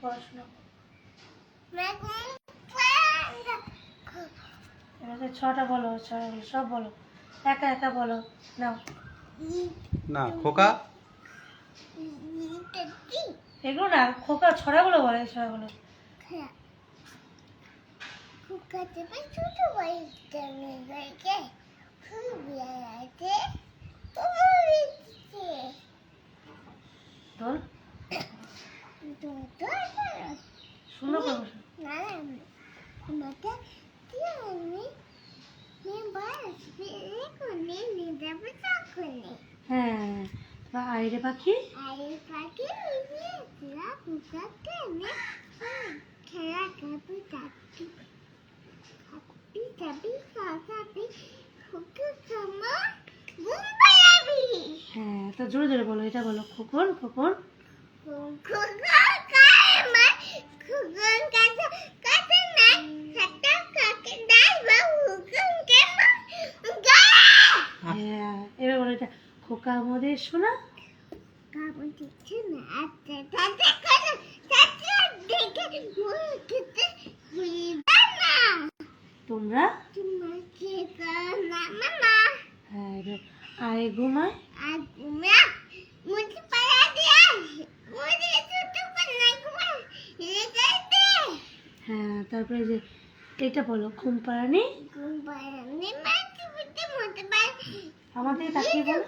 পড়াশোনা এবারে 6টা বলো, 6টা বলো, সব বলো, একা একা বলো। নাও না খোকা, এগুলো না খোকা, ছড়াগুলো বলে, ছড়াগুলো। দোল সুন্দর করে বসো। হ্যাঁ, আইরে পাখি হ্যাঁ, তো জোরে জোরে বলো, এটা বলো, খোকন খোকন। হ্যাঁ, এবার বলো এটা, খোকা আমাদের সোনা। তোমরা হ্যাঁ, এবার আয় ঘুমায়। হ্যাঁ, তারপরে যে এটা বলো, ঘুম পাড়ানি। আমাদের তাকিয়ে বলো।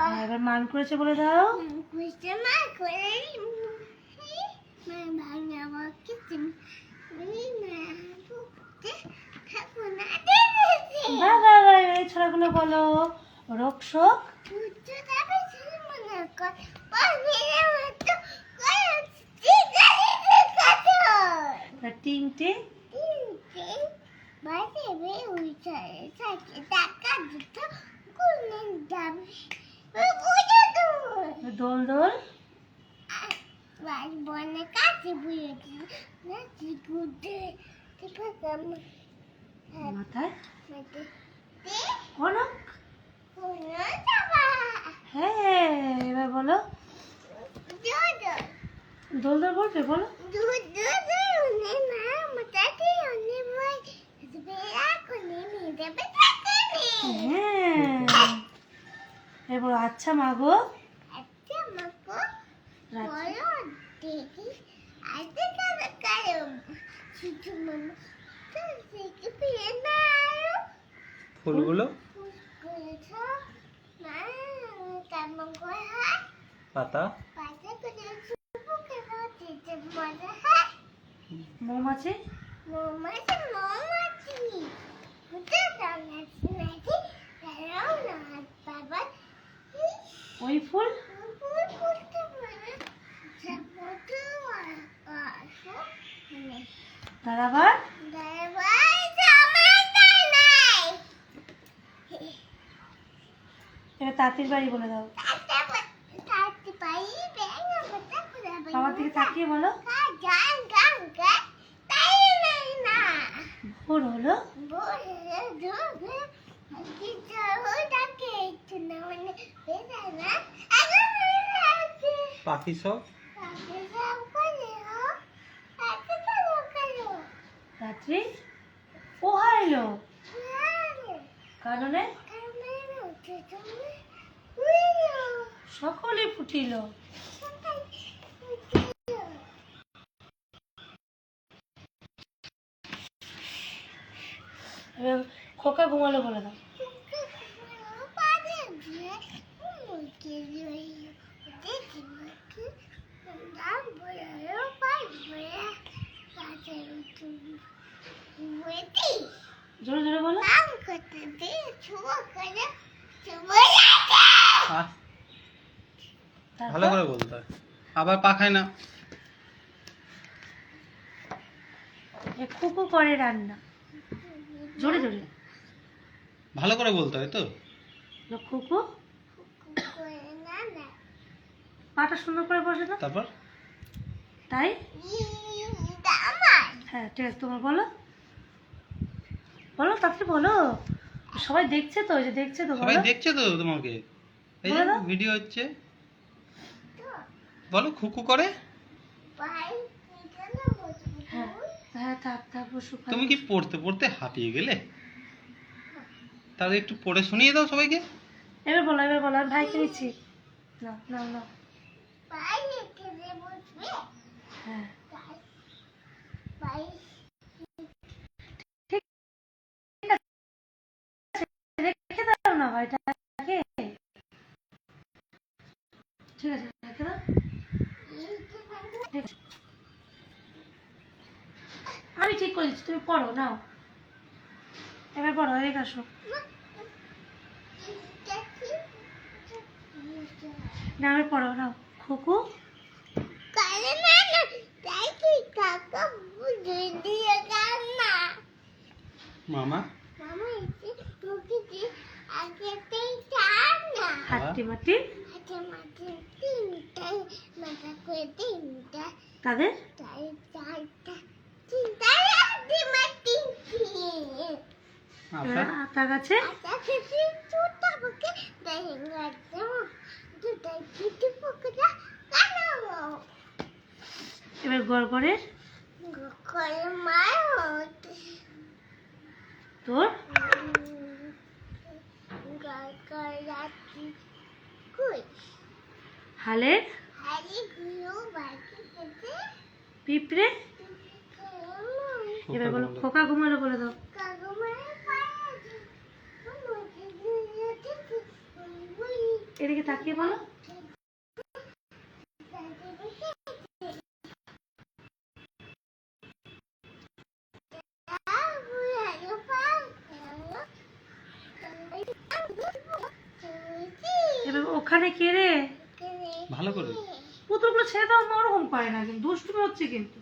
হ্যাঁ, এবার মান করেছে বলে দাও। এই ছড়াগুলো বলো। রক্ষক, টিং টিং, দোল দোল, মাথায় কনক। হ্যাঁ, এবার বলো দোল দোল বলবে, বলো। হ্যাঁ, এবার আচ্ছা মা গো। ফুলগুলো পাতা, মৌমাছি, ওই ফুল, দাঁড়াবার, এবার তাঁতির বাড়ি বলে দাও। বাবার দিকে তাকিয়ে বলো। ভোর হলো, পাখি সব, রাত্রি পোহাইলো কাননে, সকলে ফুটিল। এবার খোকা ঘুমালো বলে দাও। জোরে জোরে বলো। ভালো করে বলতে হয়, আবার পাখায় না। খুকু করে রান্না, জোরে জোরে ভালো করে বলতে হয় তো। খুকু পাটা সুন্দর করে বসে না, তারপর তাই হ্যাঁ ঠিক আছে, তোমার বলো। বলো তাড়াতাড়ি বলো, সবাই দেখছে তো, ওই যে দেখছে তো, সবাই বলো। দেখছে তো তোমাকে, এই যে বলো দাও। ভিডিও হচ্ছে। বলো খুকু করে। হ্যাঁ হ্যাঁ, থাক থাক, বসু। তুমি কি পড়তে পড়তে হাঁপিয়ে গেলে? তাহলে একটু পড়ে শুনিয়ে দাও সবাইকে। এবার বলো, এবার বলো, আমি ভাইকে নিচ্ছি। না না না। হ্যাঁ ঠিক আছে, রেখে দাও না ভাইটাকে। ঠিক আছে, রেখে দাও। ঠিক আছে। আমি ঠিক করে দিচ্ছি, তুমি পড়ো নাও। এবার পড়ো, এদিকে আসো। না, এবার পড়ো নাও। খুকু মামা হাট্টি মাটি তাদের আচ্ছা আতা গাছে এবার গড়গড়ের তোর হালের পিঁপড়ে। এবার বলো খোকা ঘুমালো, বলে দাও। এদিকে তাকিয়ে বলো। এবার ওখানে কে রে? ভালো করে পুতুলগুলো ছেড়ে দাও, ওরকম করে না, কিন্তু দুষ্টুমি হচ্ছে কিন্তু।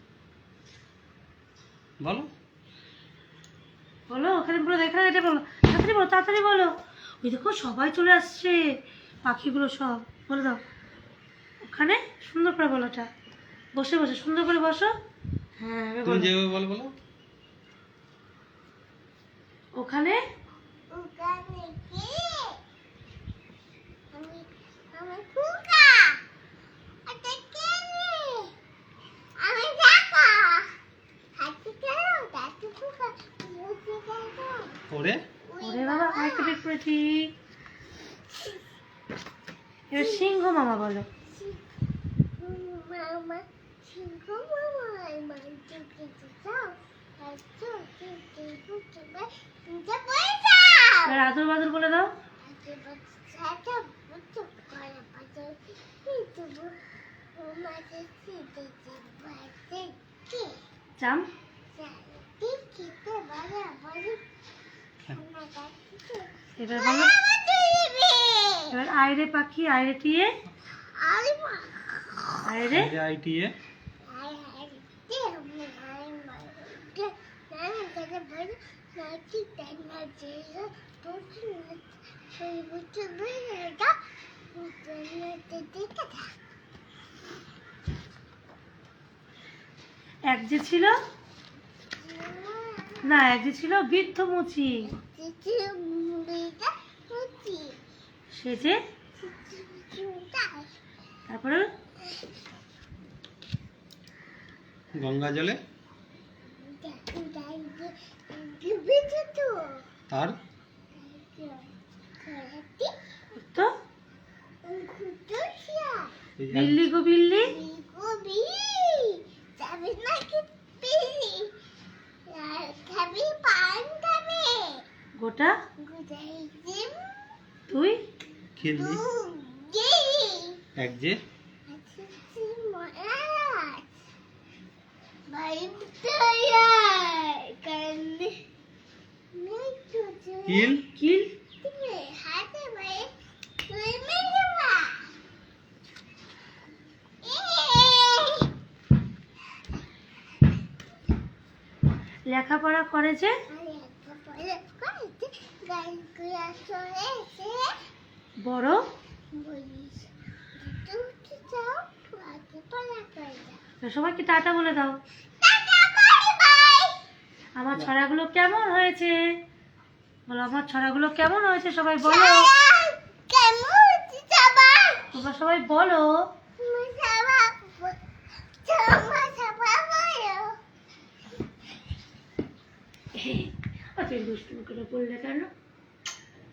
বলো। বলো ওখানে বলো, দেখা এটা বলো, তাড়াতাড়ি বলো, তাড়াতাড়ি বলো। ওই দেখো সবাই চলে আসছে, পাখিগুলো সব। বলে দাও ওখানে, সুন্দর করে বলো ওটা। বসে বসে সুন্দর করে বসো। হ্যাঁ এবার তুমি বলো। যেভাবে বলো বলো। ওখানে ওরে ওরে বাবা, আরেকটা বের করেছি। এবার সিংহ মামা বলো। এবার আদর বাদর বলে দাও। চাম। এবার বলো, এবার আইরে পাখি, আইরে টিয়ে, আইরে আইটিএ এক যে ছিল, না এক যে ছিল বৃদ্ধ মুচি, সে যে, তারপরে গঙ্গা জলে তার তো এই যে বিল্লি গো বিল্লি, গোটা তুই খিলনি এক যে কিল কিল। লেখাপড়া করে যে, বড় সবাইকে টাটা বলে দাও। আমার ছড়াগুলো কেমন হয়েছে বলো, আমার ছড়াগুলো কেমন হয়েছে সবাই বলো, তোমরা সবাই বলো। তুই দুষ্টুমি করে বললে কেন?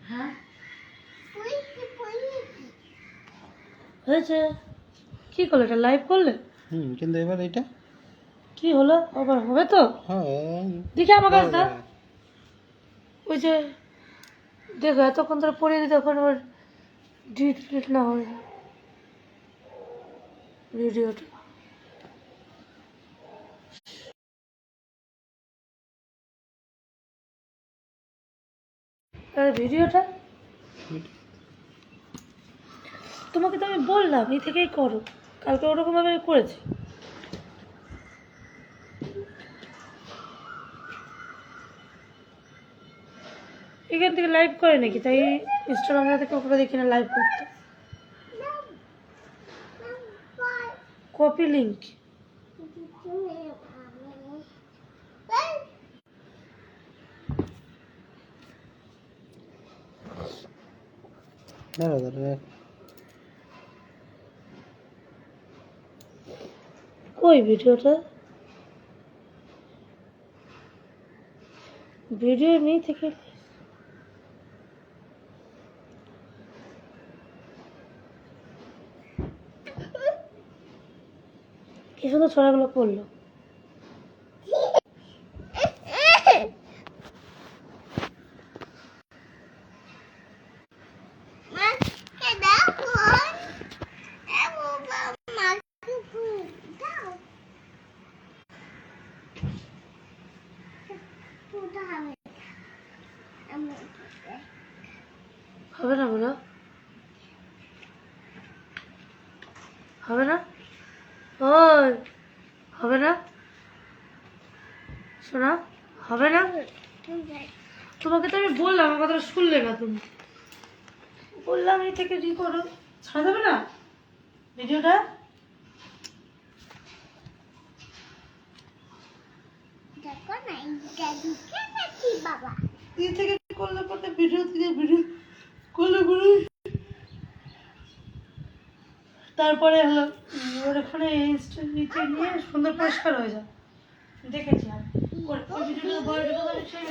হ্যাঁ হয়েছে। কি করলে, এটা লাইভ করলে? কিন্তু এবার এটা কি হলো আবার, হবে তো? হ্যাঁ দেখি আমার কাছে দাও। ওই যে দেখো এতক্ষণ ধরে পড়িয়ে দিই, তখন আবার ডিলিট না হয় ভিডিওটা। ভিডিওটা তোমাকে তো আমি বললাম এই থেকেই করো, কালকে ওরকম ভাবে করেছি। এখান থেকে লাইভ করে নাকি, তাই ইনস্টাগ্রামে থেকে ওপরে দেখি না লাইভ করতে। কপি লিঙ্ক কই ভিডিওটা? ভিডিও নেই থেকে কি সুন্দর ছড়াগুলো পড়লো। হবে না বলো, হবে না? ওই হবে না শোনা, হবে না? তোমাকে তো আমি বললাম, আমার কথাটা শুনলে না তুমি। বললাম এই থেকে রি করো, ছাড়া যাবে না ভিডিওটা। এই থেকে করলে পরে ভিডিও থেকে ভিডিও করলে পরে তারপরে হলো ওর ওখানে নিচে নিয়ে সুন্দর পরিষ্কার হয়ে যায়। দেখেছি আমি ওই ভিডিওটা বড় ভিডিও সেই